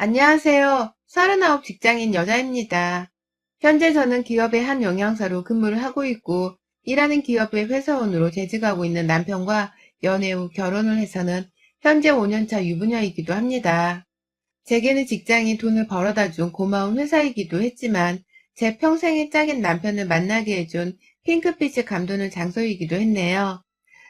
안녕하세요. 39 직장인 여자입니다. 현재 저는 기업의 한 영양사로 근무를 하고 있고, 일하는 기업의 회사원으로 재직하고 있는 남편과 연애 후 결혼을 해서는 현재 5년차 유부녀이기도 합니다. 제게는 직장이 돈을 벌어다 준 고마운 회사이기도 했지만, 제 평생의 짝인 남편을 만나게 해준 핑크빛의 감도는 장소이기도 했네요.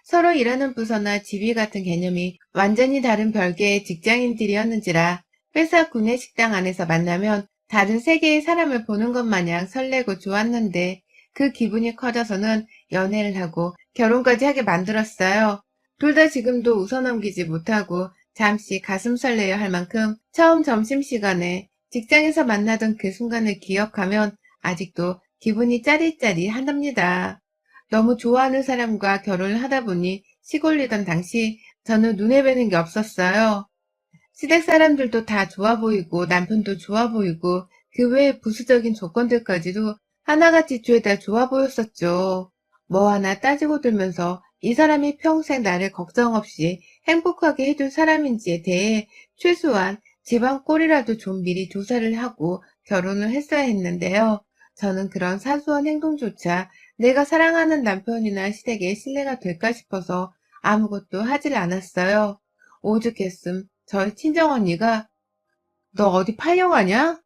서로 일하는 부서나 지위 같은 개념이 완전히 다른 별개의 직장인들이었는지라 회사 구내식당 안에서 만나면 다른 세계의 사람을 보는 것 마냥 설레고 좋았는데 그 기분이 커져서는 연애를 하고 결혼까지 하게 만들었어요. 둘 다 지금도 웃어넘기지 못하고 잠시 가슴 설레야 할 만큼 처음 점심시간에 직장에서 만나던 그 순간을 기억하면 아직도 기분이 짜릿짜릿하답니다. 너무 좋아하는 사람과 결혼을 하다 보니 시골리던 당시 저는 눈에 뵈는 게 없었어요. 시댁 사람들도 다 좋아 보이고 남편도 좋아 보이고 그 외의 부수적인 조건들까지도 하나같이 죄다 좋아 보였었죠. 뭐 하나 따지고 들면서 이 사람이 평생 나를 걱정 없이 행복하게 해줄 사람인지에 대해 최소한 집안 꼴이라도 좀 미리 조사를 하고 결혼을 했어야 했는데요. 저는 그런 사소한 행동조차 내가 사랑하는 남편이나 시댁에 신뢰가 될까 싶어서 아무것도 하질 않았어요. 오죽했음 저희 친정언니가 너 어디 팔려가냐?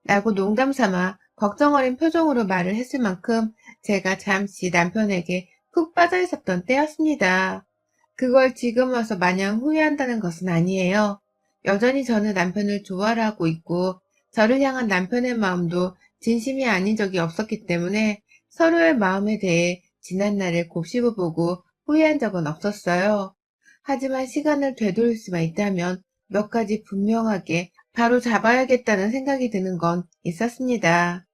라고 농담 삼아 걱정 어린 표정으로 말을 했을 만큼 제가 잠시 남편에게 푹 빠져 있었던 때였습니다. 그걸 지금 와서 마냥 후회한다는 것은 아니에요. 여전히 저는 남편을 좋아하고 있고 저를 향한 남편의 마음도 진심이 아닌 적이 없었기 때문에 서로의 마음에 대해 지난날을 곱씹어보고 후회한 적은 없었어요. 하지만 시간을 되돌릴 수만 있다면 몇 가지 분명하게 바로 잡아야겠다는 생각이 드는 건 있었습니다.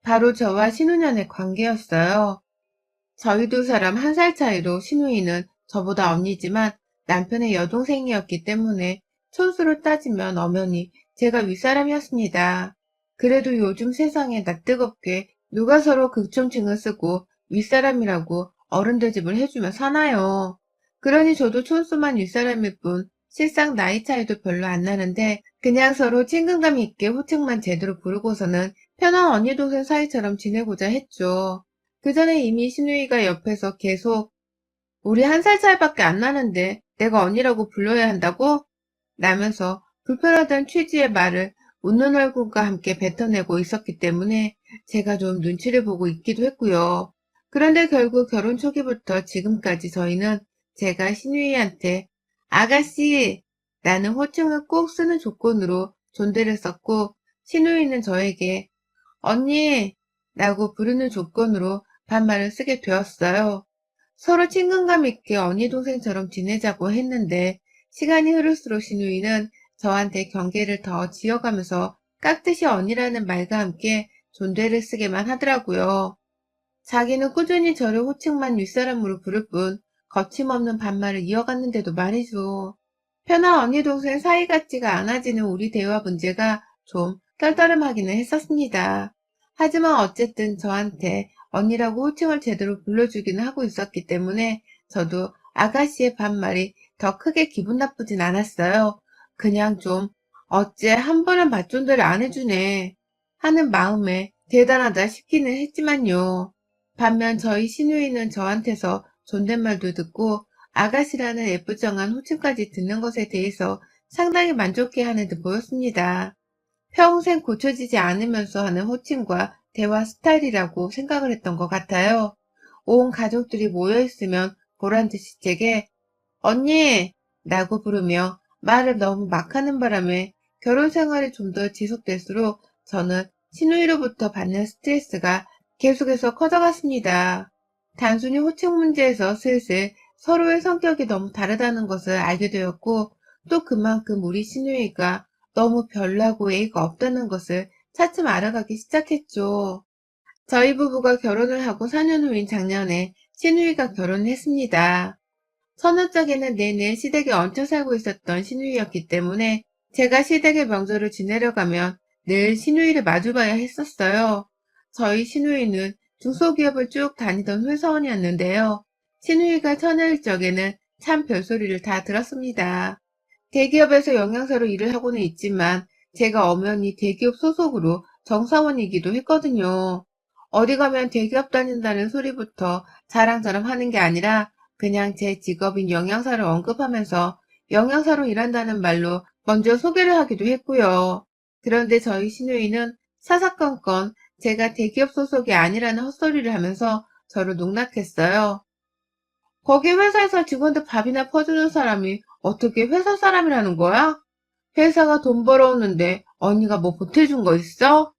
바로 저와 신우년의 관계였어요. 저희 두 사람 1살 차이로 신우이는 저보다 언니지만 남편의 여동생이었기 때문에 촌수로 따지면 엄연히 제가 윗사람이었습니다. 그래도 요즘 세상에 낯뜨겁게 누가 서로 극존칭을 쓰고 윗사람이라고 어른대접을 해주며 사나요. 그러니 저도 촌수만 윗사람일 뿐 실상 나이 차이도 별로 안 나는데 그냥 서로 친근감 있게 호칭만 제대로 부르고서는 편한 언니 동생 사이처럼 지내고자 했죠. 그 전에 이미 신우이가 옆에서 계속 우리 1살 차이밖에 안 나는데 내가 언니라고 불러야 한다고? 라면서 불편하던 취지의 말을 웃는 얼굴과 함께 뱉어내고 있었기 때문에 제가 좀 눈치를 보고 있기도 했고요. 그런데 결국 결혼 초기부터 지금까지 저희는 제가 신우이한테 아가씨 라는 호칭을 꼭 쓰는 조건으로 존대를 썼고 신우이는 저에게 언니 라고 부르는 조건으로 반말을 쓰게 되었어요. 서로 친근감 있게 언니 동생처럼 지내자고 했는데 시간이 흐를수록 신우이는 저한테 경계를 더 지어가면서 깍듯이 언니라는 말과 함께 존대를 쓰게만 하더라고요. 자기는 꾸준히 저를 호칭만 윗사람으로 부를 뿐 거침없는 반말을 이어갔는데도 말이죠. 편한 언니 동생 사이 같지가 않아지는 우리 대화 문제가 좀 떨떠름하기는 했었습니다. 하지만 어쨌든 저한테 언니라고 호칭을 제대로 불러주기는 하고 있었기 때문에 저도 아가씨의 반말이 더 크게 기분 나쁘진 않았어요. 그냥 좀 어째 한 번은 맞존대를 안 해주네 하는 마음에 대단하다 싶기는 했지만요. 반면 저희 신우이는 저한테서 존댓말도 듣고 아가씨라는 예쁘장한 호칭까지 듣는 것에 대해서 상당히 만족해하는 듯 보였습니다. 평생 고쳐지지 않으면서 하는 호칭과 대화 스타일이라고 생각을 했던 것 같아요. 온 가족들이 모여있으면 보란듯이 제게 언니! 라고 부르며 말을 너무 막 하는 바람에 결혼 생활이 좀 더 지속될수록 저는 신우이로부터 받는 스트레스가 계속해서 커져갔습니다. 단순히 호칭 문제에서 슬슬 서로의 성격이 너무 다르다는 것을 알게 되었고 또 그만큼 우리 신우이가 너무 별나고 예의가 없다는 것을 차츰 알아가기 시작했죠. 저희 부부가 결혼을 하고 4년 후인 작년에 신우이가 결혼을 했습니다. 서너 짝에는 내내 시댁에 얹혀 살고 있었던 신우이였기 때문에 제가 시댁의 명절을 지내려 가면 늘 신우이를 마주봐야 했었어요. 저희 신우이는 중소기업을 쭉 다니던 회사원이었는데요. 신우이가 처녀일 적에는 참 별소리를 다 들었습니다. 대기업에서 영양사로 일을 하고는 있지만 제가 엄연히 대기업 소속으로 정사원이기도 했거든요. 어디 가면 대기업 다닌다는 소리부터 자랑자랑 하는 게 아니라 그냥 제 직업인 영양사를 언급하면서 영양사로 일한다는 말로 먼저 소개를 하기도 했고요. 그런데 저희 시누이는 사사건건 제가 대기업 소속이 아니라는 헛소리를 하면서 저를 농락했어요. 거기 회사에서 직원들 밥이나 퍼주는 사람이 어떻게 회사 사람이라는 거야? 회사가 돈 벌어오는데 언니가 뭐 보태준 거 있어?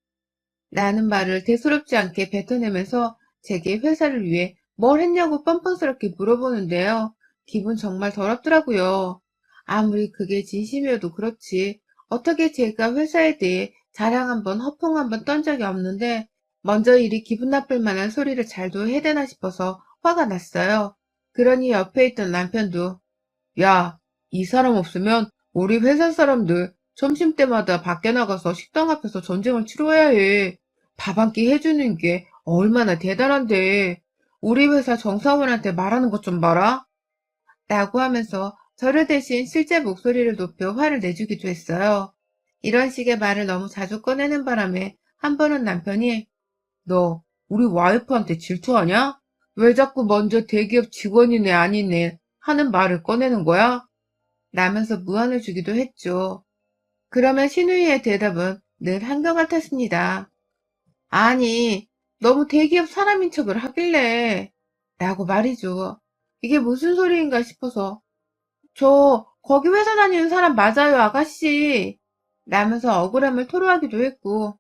라는 말을 대수롭지 않게 뱉어내면서 제게 회사를 위해 뭘 했냐고 뻔뻔스럽게 물어보는데요. 기분 정말 더럽더라고요. 아무리 그게 진심이어도 그렇지. 어떻게 제가 회사에 대해 자랑 한번 허풍 한번 떤 적이 없는데 먼저 이리 기분 나쁠 만한 소리를 잘도 해대나 싶어서 화가 났어요. 그러니 옆에 있던 남편도 야, 이 사람 없으면 우리 회사 사람들 점심때마다 밖에 나가서 식당 앞에서 전쟁을 치러야 해. 밥 한 끼 해주는 게 얼마나 대단한데. 우리 회사 정사원한테 말하는 것 좀 봐라. 라고 하면서 저를 대신 실제 목소리를 높여 화를 내주기도 했어요. 이런 식의 말을 너무 자주 꺼내는 바람에 한 번은 남편이 너 우리 와이프한테 질투하냐? 왜 자꾸 먼저 대기업 직원이네 아니네 하는 말을 꺼내는 거야? 라면서 무안을 주기도 했죠. 그러면 신우이의 대답은 늘 한결같았습니다. 아니, 너무 대기업 사람인 척을 하길래 라고 말이죠. 이게 무슨 소리인가 싶어서 저 거기 회사 다니는 사람 맞아요, 아가씨. 라면서 억울함을 토로하기도 했고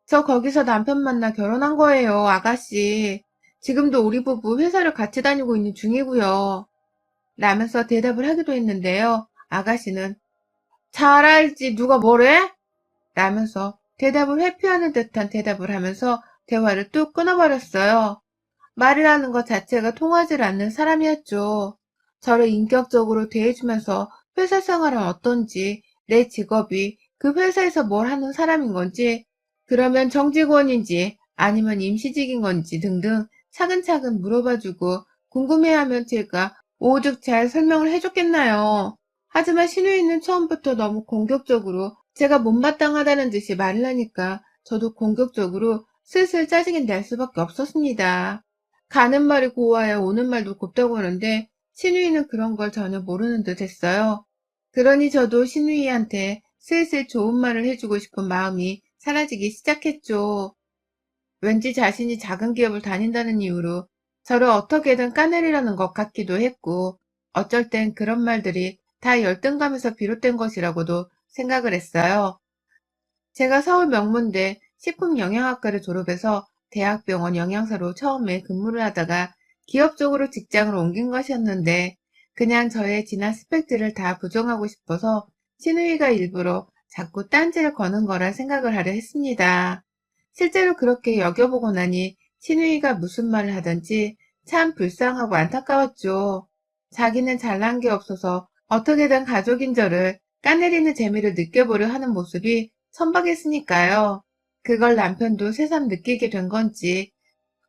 저 거기서 남편 만나 결혼한 거예요, 아가씨. 지금도 우리 부부 회사를 같이 다니고 있는 중이고요. 라면서 대답을 하기도 했는데요. 아가씨는 잘 알지 누가 뭐래? 라면서 대답을 회피하는 듯한 대답을 하면서 대화를 뚝 끊어버렸어요. 말이라는 것 자체가 통하지 않는 사람이었죠. 저를 인격적으로 대해주면서 회사 생활은 어떤지, 내 직업이 그 회사에서 뭘 하는 사람인 건지, 그러면 정직원인지 아니면 임시직인 건지 등등 차근차근 물어봐주고 궁금해하면 제가 오죽 잘 설명을 해줬겠나요. 하지만 신우이는 처음부터 너무 공격적으로 제가 못마땅하다는 듯이 말을 하니까 저도 공격적으로 슬슬 짜증이 날 수밖에 없었습니다. 가는 말이 고와야 오는 말도 곱다고 하는데 신우이는 그런 걸 전혀 모르는 듯 했어요. 그러니 저도 신우이한테 슬슬 좋은 말을 해주고 싶은 마음이 사라지기 시작했죠. 왠지 자신이 작은 기업을 다닌다는 이유로 저를 어떻게든 까내리려는 것 같기도 했고 어쩔 땐 그런 말들이 다 열등감에서 비롯된 것이라고도 생각을 했어요. 제가 서울 명문대 식품영양학과를 졸업해서 대학병원 영양사로 처음에 근무를 하다가 기업 쪽으로 직장을 옮긴 것이었는데 그냥 저의 지난 스펙들을 다 부정하고 싶어서 신우이가 일부러 자꾸 딴지를 거는 거라 생각을 하려 했습니다. 실제로 그렇게 여겨보고 나니 신우이가 무슨 말을 하든지 참 불쌍하고 안타까웠죠. 자기는 잘난 게 없어서 어떻게든 가족인 저를 까내리는 재미를 느껴보려 하는 모습이 선박했으니까요. 그걸 남편도 새삼 느끼게 된 건지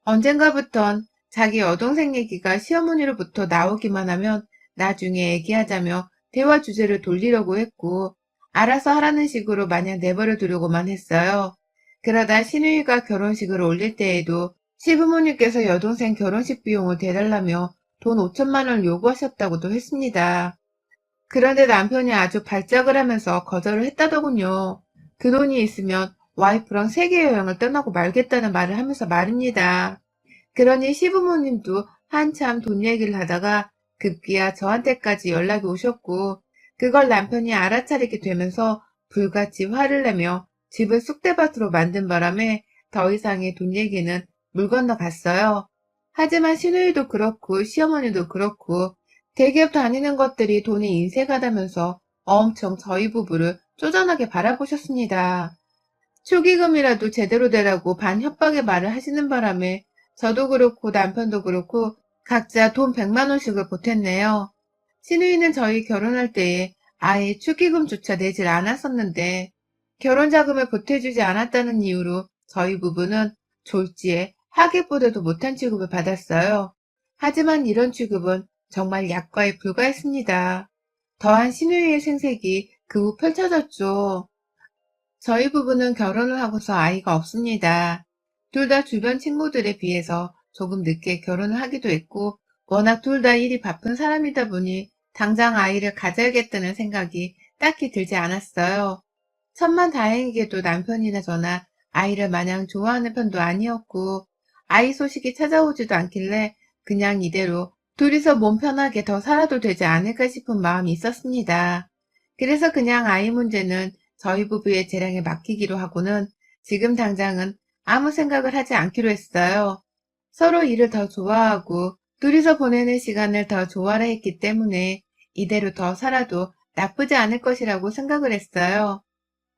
언젠가부턴 자기 여동생 얘기가 시어머니로부터 나오기만 하면 나중에 얘기하자며 대화 주제를 돌리려고 했고 알아서 하라는 식으로 마냥 내버려 두려고만 했어요. 그러다 신우이가 결혼식을 올릴 때에도 시부모님께서 여동생 결혼식 비용을 대달라며 돈 5천만 원을 요구하셨다고도 했습니다. 그런데 남편이 아주 발작을 하면서 거절을 했다더군요. 그 돈이 있으면 와이프랑 세계 여행을 떠나고 말겠다는 말을 하면서 말입니다. 그러니 시부모님도 한참 돈 얘기를 하다가 급기야 저한테까지 연락이 오셨고 그걸 남편이 알아차리게 되면서 불같이 화를 내며 집을 쑥대밭으로 만든 바람에 더 이상의 돈 얘기는 물 건너갔어요. 하지만 시누이도 그렇고 시어머니도 그렇고 대기업 다니는 것들이 돈에 인색하다면서 엄청 저희 부부를 쪼잔하게 바라보셨습니다. 축의금이라도 제대로 되라고 반협박의 말을 하시는 바람에 저도 그렇고 남편도 그렇고 각자 돈 100만 원씩을 보탰네요. 시누이는 저희 결혼할 때에 아예 축의금조차 내질 않았었는데 결혼 자금을 보태주지 않았다는 이유로 저희 부부는 졸지에 하객보다도 못한 취급을 받았어요. 하지만 이런 취급은 정말 약과에 불과했습니다. 더한 신우이의 생색이 그 후 펼쳐졌죠. 저희 부부는 결혼을 하고서 아이가 없습니다. 둘 다 주변 친구들에 비해서 조금 늦게 결혼을 하기도 했고, 워낙 둘 다 일이 바쁜 사람이다 보니 당장 아이를 가져야겠다는 생각이 딱히 들지 않았어요. 천만다행히게도 남편이나 저나 아이를 마냥 좋아하는 편도 아니었고, 아이 소식이 찾아오지도 않길래 그냥 이대로 둘이서 몸 편하게 더 살아도 되지 않을까 싶은 마음이 있었습니다. 그래서 그냥 아이 문제는 저희 부부의 재량에 맡기기로 하고는 지금 당장은 아무 생각을 하지 않기로 했어요. 서로 일을 더 좋아하고 둘이서 보내는 시간을 더 좋아라 했기 때문에 이대로 더 살아도 나쁘지 않을 것이라고 생각을 했어요.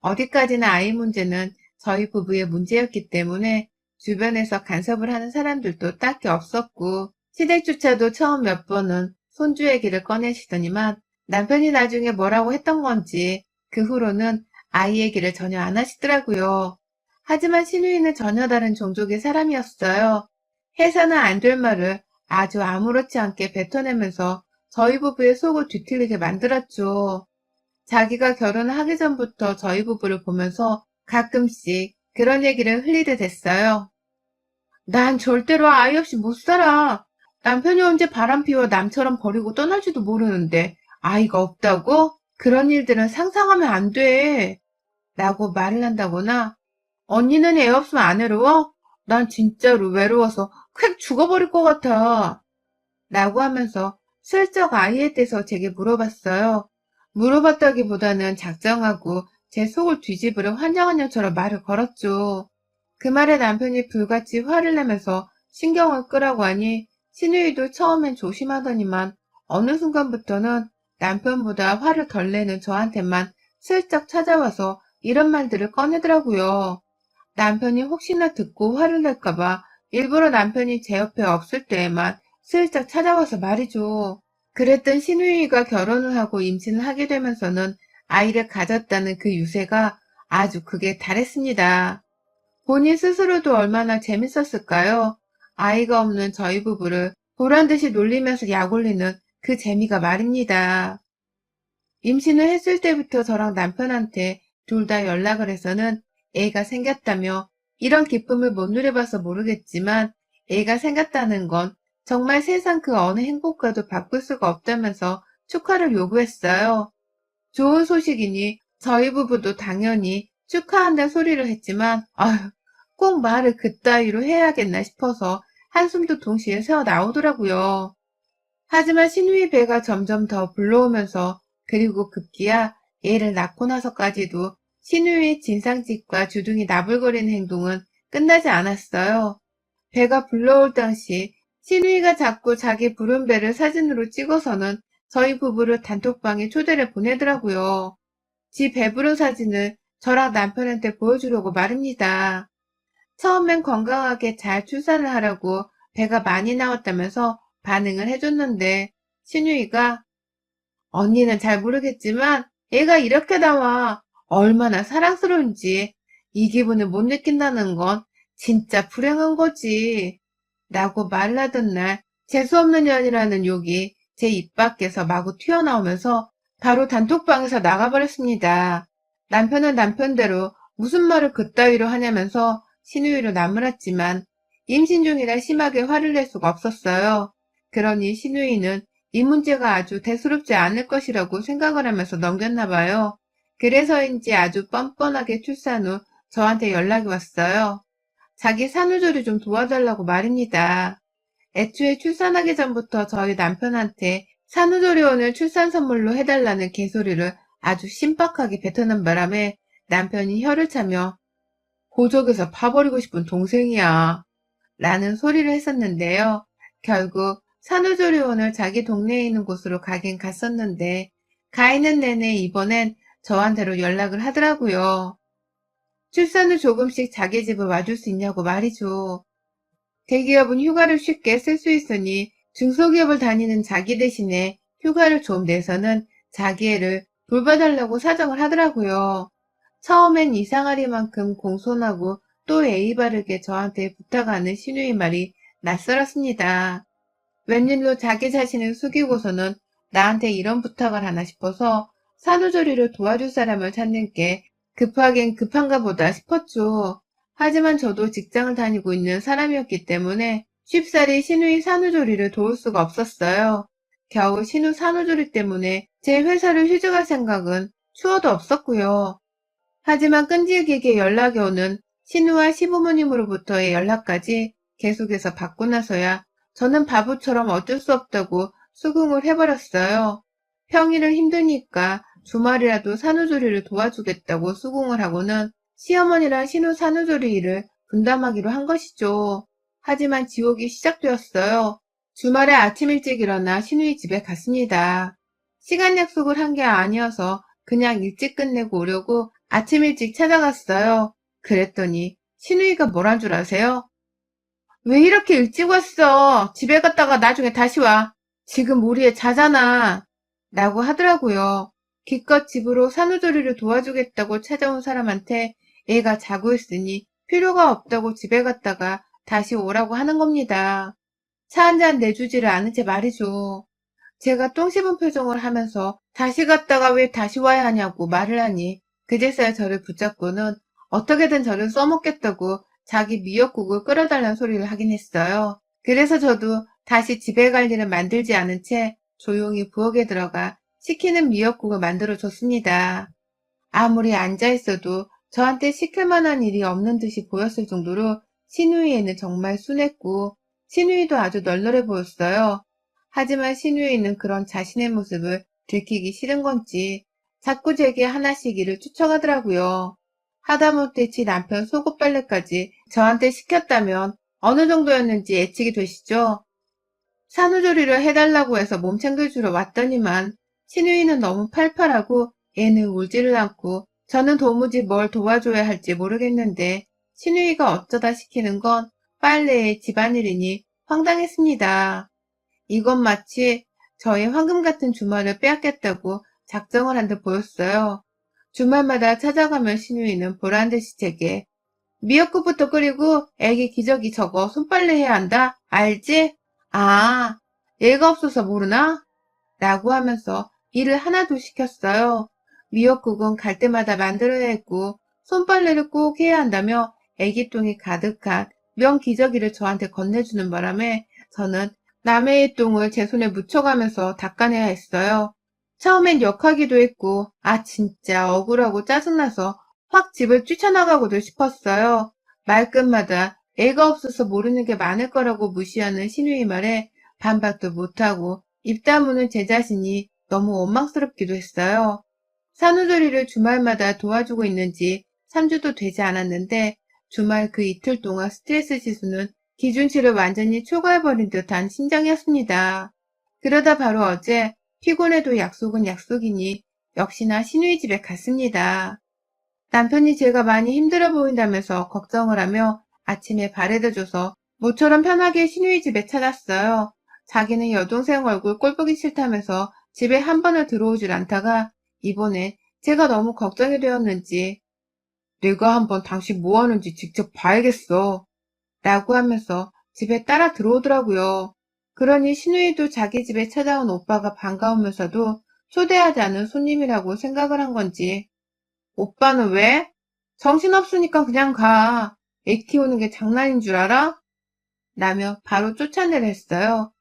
어디까지나 아이 문제는 저희 부부의 문제였기 때문에 주변에서 간섭을 하는 사람들도 딱히 없었고, 시댁조차도 처음 몇 번은 손주 얘기를 꺼내시더니만 남편이 나중에 뭐라고 했던 건지 그 후로는 아이 얘기를 전혀 안 하시더라고요. 하지만 시누이는 전혀 다른 종족의 사람이었어요. 해서는 안 될 말을 아주 아무렇지 않게 뱉어내면서 저희 부부의 속을 뒤틀리게 만들었죠. 자기가 결혼을 하기 전부터 저희 부부를 보면서 가끔씩 그런 얘기를 흘리듯 했어요. 난 절대로 아이 없이 못 살아. 남편이 언제 바람 피워 남처럼 버리고 떠날지도 모르는데 아이가 없다고? 그런 일들은 상상하면 안 돼. 라고 말을 한다거나, 언니는 애 없으면 안 외로워? 난 진짜로 외로워서 콱 죽어버릴 것 같아. 라고 하면서 슬쩍 아이에 대해서 제게 물어봤어요. 물어봤다기보다는 작정하고 제 속을 뒤집으려 환장한 년처럼 말을 걸었죠. 그 말에 남편이 불같이 화를 내면서 신경을 끄라고 하니 시누이도 처음엔 조심하더니만 어느 순간부터는 남편보다 화를 덜 내는 저한테만 슬쩍 찾아와서 이런 말들을 꺼내더라고요. 남편이 혹시나 듣고 화를 낼까봐 일부러 남편이 제 옆에 없을 때에만 슬쩍 찾아와서 말이죠. 그랬던 시누이가 결혼을 하고 임신을 하게 되면서는 아이를 가졌다는 그 유세가 아주 극에 달했습니다. 본인 스스로도 얼마나 재밌었을까요? 아이가 없는 저희 부부를 보란듯이 놀리면서 약올리는 그 재미가 말입니다. 임신을 했을 때부터 저랑 남편한테 둘 다 연락을 해서는 애가 생겼다며 이런 기쁨을 못 누려봐서 모르겠지만 애가 생겼다는 건 정말 세상 그 어느 행복과도 바꿀 수가 없다면서 축하를 요구했어요. 좋은 소식이니 저희 부부도 당연히 축하한다 소리를 했지만 아휴 꼭 말을 그따위로 해야겠나 싶어서 한숨도 동시에 새어 나오더라고요. 하지만 신우의 배가 점점 더 불러오면서 그리고 급기야 애를 낳고 나서까지도 신우의 진상짓과 주둥이 나불거리는 행동은 끝나지 않았어요. 배가 불러올 당시 신우이가 자꾸 자기 부른 배를 사진으로 찍어서는 저희 부부를 단톡방에 초대를 보내더라고요. 지 배부른 사진을 저랑 남편한테 보여주려고 말입니다. 처음엔 건강하게 잘 출산을 하라고 배가 많이 나왔다면서 반응을 해줬는데 신유이가 언니는 잘 모르겠지만 애가 이렇게 나와 얼마나 사랑스러운지 이 기분을 못 느낀다는 건 진짜 불행한 거지 라고 말을 하던 날 재수없는 년이라는 욕이 제 입 밖에서 마구 튀어나오면서 바로 단톡방에서 나가버렸습니다. 남편은 남편대로 무슨 말을 그따위로 하냐면서 신우이로 나무랐지만 임신 중이라 심하게 화를 낼 수가 없었어요. 그러니 신우이는 이 문제가 아주 대수롭지 않을 것이라고 생각을 하면서 넘겼나 봐요. 그래서인지 아주 뻔뻔하게 출산 후 저한테 연락이 왔어요. 자기 산후조리 좀 도와달라고 말입니다. 애초에 출산하기 전부터 저희 남편한테 산후조리원을 출산 선물로 해달라는 개소리를 아주 신박하게 뱉어낸 바람에 남편이 혀를 차며 고적에서 파버리고 싶은 동생이야 라는 소리를 했었는데요. 결국 산후조리원을 자기 동네에 있는 곳으로 가긴 갔었는데 가 있는 내내 이번엔 저한테로 연락을 하더라고요. 출산 후 조금씩 자기 집을 와줄 수 있냐고 말이죠. 대기업은 휴가를 쉽게 쓸 수 있으니 중소기업을 다니는 자기 대신에 휴가를 좀 내서는 자기 애를 돌봐달라고 사정을 하더라고요. 처음엔 이상하리만큼 공손하고 또 예의 바르게 저한테 부탁하는 신우의 말이 낯설었습니다. 웬일로 자기 자신을 숙이고서는 나한테 이런 부탁을 하나 싶어서 산후조리를 도와줄 사람을 찾는 게 급하긴 급한가 보다 싶었죠. 하지만 저도 직장을 다니고 있는 사람이었기 때문에 쉽사리 신우이 산후조리를 도울 수가 없었어요. 겨우 신우 산후조리 때문에 제 회사를 휴직할 생각은 추워도 없었고요. 하지만 끈질기게 연락이 오는 신우와 시부모님으로부터의 연락까지 계속해서 받고 나서야 저는 바보처럼 어쩔 수 없다고 수긍을 해버렸어요. 평일은 힘드니까 주말이라도 산후조리를 도와주겠다고 수긍을 하고는 시어머니랑 신우 산후조리 일을 분담하기로 한 것이죠. 하지만 지옥이 시작되었어요. 주말에 아침 일찍 일어나 신우이 집에 갔습니다. 시간 약속을 한 게 아니어서 그냥 일찍 끝내고 오려고 아침 일찍 찾아갔어요. 그랬더니 신우이가 뭐란 줄 아세요? 왜 이렇게 일찍 왔어? 집에 갔다가 나중에 다시 와. 지금 우리 애 자잖아. 라고 하더라고요. 기껏 집으로 산후조리를 도와주겠다고 찾아온 사람한테 애가 자고 있으니 필요가 없다고 집에 갔다가 다시 오라고 하는 겁니다. 차 한 잔 내주지를 않은 채 말이죠. 제가 똥 씹은 표정을 하면서 다시 갔다가 왜 다시 와야 하냐고 말을 하니 그제서야 저를 붙잡고는 어떻게든 저를 써먹겠다고 자기 미역국을 끓여달라는 소리를 하긴 했어요. 그래서 저도 다시 집에 갈 일을 만들지 않은 채 조용히 부엌에 들어가 시키는 미역국을 만들어 줬습니다. 아무리 앉아있어도 저한테 시킬 만한 일이 없는 듯이 보였을 정도로 시누이에는 정말 순했고 시누이도 아주 널널해 보였어요. 하지만 시누이는 그런 자신의 모습을 들키기 싫은 건지 자꾸 제게 하나씩 일을 추청하더라고요. 하다못해 지 남편 속옷 빨래까지 저한테 시켰다면 어느 정도였는지 예측이 되시죠? 산후조리를 해달라고 해서 몸 챙겨주러 왔더니만 시누이는 너무 팔팔하고 애는 울지를 않고 저는 도무지 뭘 도와줘야 할지 모르겠는데 시누이가 어쩌다 시키는 건 빨래에 집안일이니 황당했습니다. 이건 마치 저의 황금 같은 주말을 빼앗겠다고 작정을 한 듯 보였어요. 주말마다 찾아가면 시누이는 보란듯이 제게 미역국부터 끓이고 애기 기저귀 저거 손빨래 해야 한다. 알지? 아, 얘가 없어서 모르나? 라고 하면서 일을 하나도 시켰어요. 미역국은 갈 때마다 만들어야 했고 손빨래를 꼭 해야 한다며 애기똥이 가득한 면 기저귀를 저한테 건네주는 바람에 저는 남의 똥을 제 손에 묻혀가면서 닦아내야 했어요. 처음엔 역하기도 했고 아 진짜 억울하고 짜증나서 확 집을 뛰쳐나가고도 싶었어요. 말끝마다 애가 없어서 모르는 게 많을 거라고 무시하는 시누이 말에 반박도 못하고 입 다무는 제 자신이 너무 원망스럽기도 했어요. 산후조리를 주말마다 도와주고 있는지 3주도 되지 않았는데 주말 그 이틀 동안 스트레스 지수는 기준치를 완전히 초과해버린 듯한 심정이었습니다. 그러다 바로 어제 피곤해도 약속은 약속이니 역시나 시누이 집에 갔습니다. 남편이 제가 많이 힘들어 보인다면서 걱정을 하며 아침에 바래다 줘서 모처럼 편하게 시누이 집에 찾았어요. 자기는 여동생 얼굴 꼴보기 싫다면서 집에 한 번을 들어오질 않다가 이번에 제가 너무 걱정이 되었는지 내가 한번 당신 뭐 하는지 직접 봐야겠어 라고 하면서 집에 따라 들어오더라고요. 그러니 시누이도 자기 집에 찾아온 오빠가 반가우면서도 초대하지 않은 손님이라고 생각을 한 건지 오빠는 왜? 정신없으니까 그냥 가. 애 키우는 게 장난인 줄 알아? 라며 바로 쫓아내려 했어요.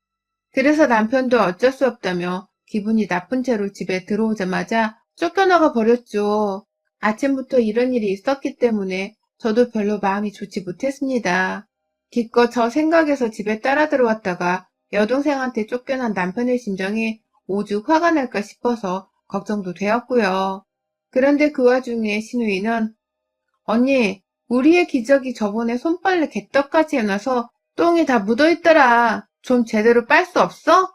그래서 남편도 어쩔 수 없다며 기분이 나쁜 채로 집에 들어오자마자 쫓겨나가 버렸죠. 아침부터 이런 일이 있었기 때문에 저도 별로 마음이 좋지 못했습니다. 기껏 저 생각에서 집에 따라 들어왔다가 여동생한테 쫓겨난 남편의 심정이 오죽 화가 날까 싶어서 걱정도 되었고요. 그런데 그 와중에 신우이는 언니, 우리의 기저귀 저번에 손빨래 개떡까지 해놔서 똥이 다 묻어있더라. 좀 제대로 빨 수 없어?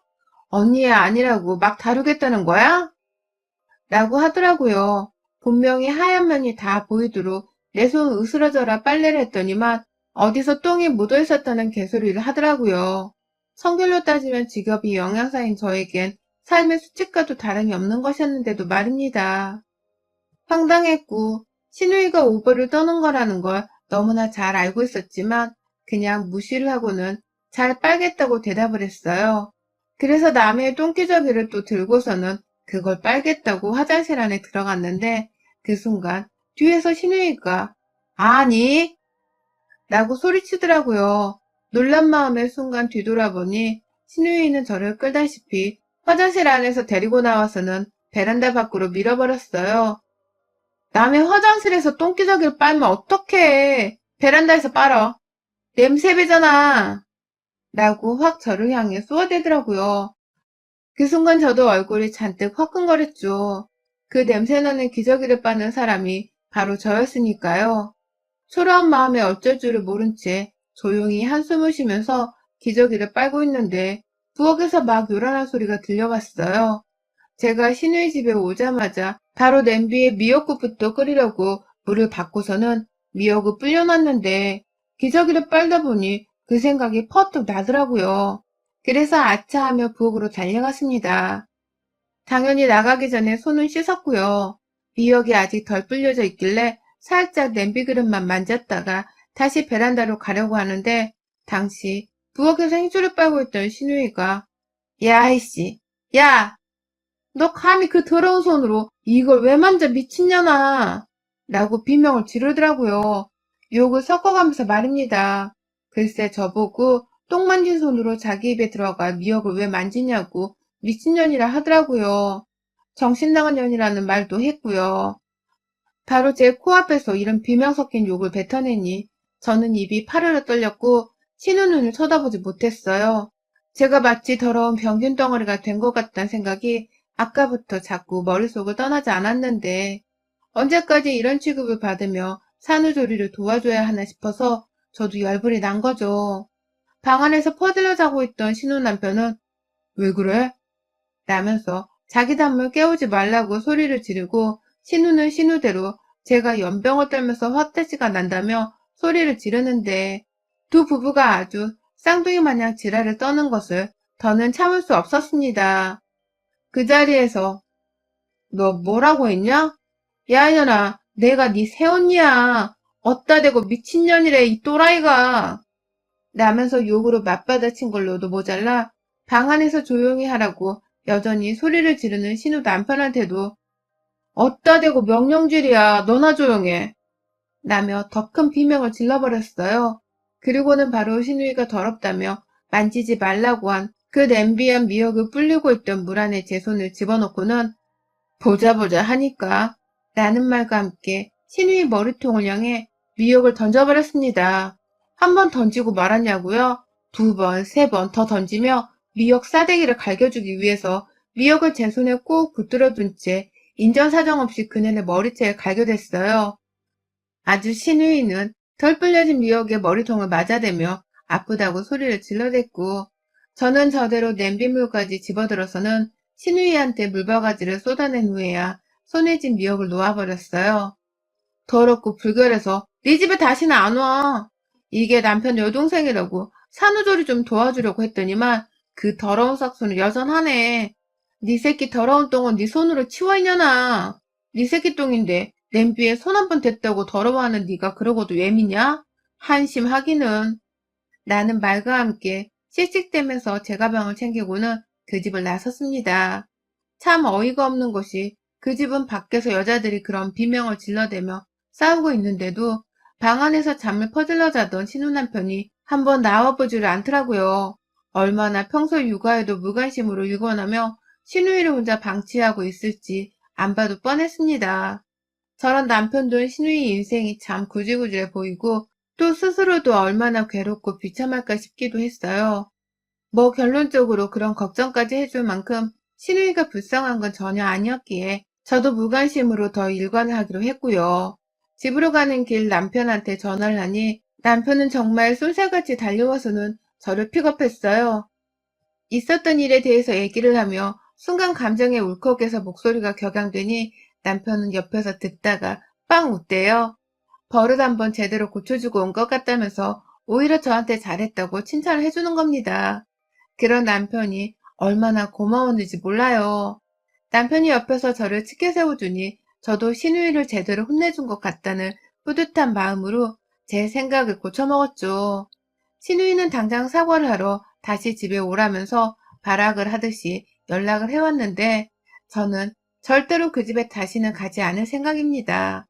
언니의 아니라고 막 다루겠다는 거야? 라고 하더라고요. 분명히 하얀 면이 다 보이도록 내 손 으스러져라 빨래를 했더니만 어디서 똥이 묻어있었다는 개소리를 하더라고요. 성별로 따지면 직업이 영양사인 저에겐 삶의 수칙과도 다름이 없는 것이었는데도 말입니다. 황당했고 시누이가 오버를 떠는 거라는 걸 너무나 잘 알고 있었지만 그냥 무시를 하고는 잘 빨겠다고 대답을 했어요. 그래서 남의 똥기저귀를 또 들고서는 그걸 빨겠다고 화장실 안에 들어갔는데 그 순간 뒤에서 신우이가 아니 라고 소리치더라고요. 놀란 마음에 순간 뒤돌아보니 신우이는 저를 끌다시피 화장실 안에서 데리고 나와서는 베란다 밖으로 밀어버렸어요. 남의 화장실에서 똥기저귀를 빨면 어떡해. 베란다에서 빨어. 냄새 배잖아. 라고 확 저를 향해 쏘아대더라고요. 그 순간 저도 얼굴이 잔뜩 화끈거렸죠. 그 냄새나는 기저귀를 빠는 사람이 바로 저였으니까요. 초라한 마음에 어쩔 줄을 모른 채 조용히 한숨을 쉬면서 기저귀를 빨고 있는데 부엌에서 막 요란한 소리가 들려왔어요. 제가 시누이 집에 오자마자 바로 냄비에 미역국부터 끓이려고 물을 붓고서는 미역을 불려놨는데 기저귀를 빨다 보니 그 생각이 퍼뜩 나더라고요. 그래서 아차 하며 부엌으로 달려갔습니다. 당연히 나가기 전에 손은 씻었고요. 미역이 아직 덜 불려져 있길래 살짝 냄비 그릇만 만졌다가 다시 베란다로 가려고 하는데 당시 부엌에서 행주를 빨고 있던 시누이가 야 이씨 야 너 감히 그 더러운 손으로 이걸 왜 만져 미친년아 라고 비명을 지르더라고요. 욕을 섞어가면서 말입니다. 글쎄 저보고 똥 만진 손으로 자기 입에 들어가 미역을 왜 만지냐고 미친년이라 하더라고요. 정신 나간 년이라는 말도 했고요. 바로 제 코앞에서 이런 비명 섞인 욕을 뱉어내니 저는 입이 파르르 떨렸고 신우 눈을 쳐다보지 못했어요. 제가 마치 더러운 병균 덩어리가 된 것 같다는 생각이 아까부터 자꾸 머릿속을 떠나지 않았는데 언제까지 이런 취급을 받으며 산후조리를 도와줘야 하나 싶어서 저도 열불이 난 거죠. 방 안에서 퍼들려 자고 있던 신우 남편은 왜 그래? 라면서 자기 담을 깨우지 말라고 소리를 지르고 신우는 신우대로 제가 연병을 떨면서 헛돼지가 난다며 소리를 지르는데 두 부부가 아주 쌍둥이 마냥 지랄을 떠는 것을 더는 참을 수 없었습니다. 그 자리에서 너 뭐라고 했냐? 야 이년아 내가 네 새언니야. 어따 대고 미친년이래 이 또라이가. 라면서 욕으로 맞받아친 걸로도 모자라 방 안에서 조용히 하라고 여전히 소리를 지르는 신우 남편한테도 어따 대고 명령질이야 너나 조용해 라며 더 큰 비명을 질러버렸어요. 그리고는 바로 신우이가 더럽다며 만지지 말라고 한 그 냄비한 미역을 불리고 있던 물 안에 제 손을 집어넣고는 보자 보자 하니까 라는 말과 함께 신우이 머리통을 향해 미역을 던져버렸습니다. 한 번 던지고 말았냐고요? 두 번, 세 번 더 던지며 미역 싸대기를 갈겨주기 위해서 미역을 제 손에 꼭 붙들어둔 채 인정사정 없이 그네의 머리채에 갈겨댔어요. 아주 신우이는 덜 불려진 미역에 머리통을 맞아대며 아프다고 소리를 질러댔고 저는 저대로 냄비물까지 집어들어서는 신우이한테 물바가지를 쏟아낸 후에야 손에 쥔 미역을 놓아버렸어요. 더럽고 불결해서 네 집에 다시는 안 와. 이게 남편 여동생이라고 산후조리 좀 도와주려고 했더니만 그 더러운 싹수는 여전하네. 네 새끼 더러운 똥은 네 손으로 치워 이년아. 네 새끼 똥인데 냄비에 손 한 번 댔다고 더러워하는 네가 그러고도 왜 미냐? 한심하기는. 나는 말과 함께 씩씩대면서 제 가방을 챙기고는 그 집을 나섰습니다. 참 어이가 없는 것이 그 집은 밖에서 여자들이 그런 비명을 질러대며 싸우고 있는데도 방 안에서 잠을 퍼질러 자던 신우 남편이 한번 나와보지를 않더라고요. 얼마나 평소 육아에도 무관심으로 일관하며 신우이를 혼자 방치하고 있을지 안 봐도 뻔했습니다. 저런 남편도 신우이 인생이 참 구질구질해 보이고 또 스스로도 얼마나 괴롭고 비참할까 싶기도 했어요. 뭐 결론적으로 그런 걱정까지 해줄 만큼 신우이가 불쌍한 건 전혀 아니었기에 저도 무관심으로 더 일관을 하기로 했고요. 집으로 가는 길 남편한테 전화를 하니 남편은 정말 쏜새같이 달려와서는 저를 픽업했어요. 있었던 일에 대해서 얘기를 하며 순간 감정에 울컥해서 목소리가 격양되니 남편은 옆에서 듣다가 빵 웃대요. 버릇 한번 제대로 고쳐주고 온 것 같다면서 오히려 저한테 잘했다고 칭찬을 해주는 겁니다. 그런 남편이 얼마나 고마웠는지 몰라요. 남편이 옆에서 저를 치켜 세워주니 저도 신우이를 제대로 혼내준 것 같다는 뿌듯한 마음으로 제 생각을 고쳐먹었죠. 신우이는 당장 사과를 하러 다시 집에 오라면서 발악을 하듯이 연락을 해왔는데 저는 절대로 그 집에 다시는 가지 않을 생각입니다.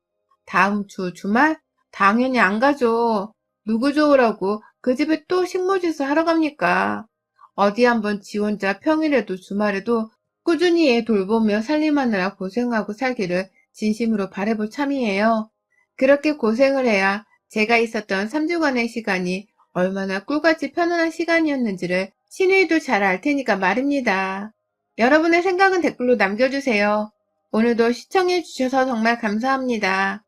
다음 주 주말? 당연히 안 가죠. 누구 좋으라고 그 집에 또 식모짓을 하러 갑니까? 어디 한번 지 혼자 평일에도 주말에도 꾸준히 애 돌보며 살림하느라 고생하고 살기를 진심으로 바라볼 참이에요. 그렇게 고생을 해야 제가 있었던 3주간의 시간이 얼마나 꿀같이 편안한 시간이었는지를 신우이도 잘 알 테니까 말입니다. 여러분의 생각은 댓글로 남겨주세요. 오늘도 시청해주셔서 정말 감사합니다.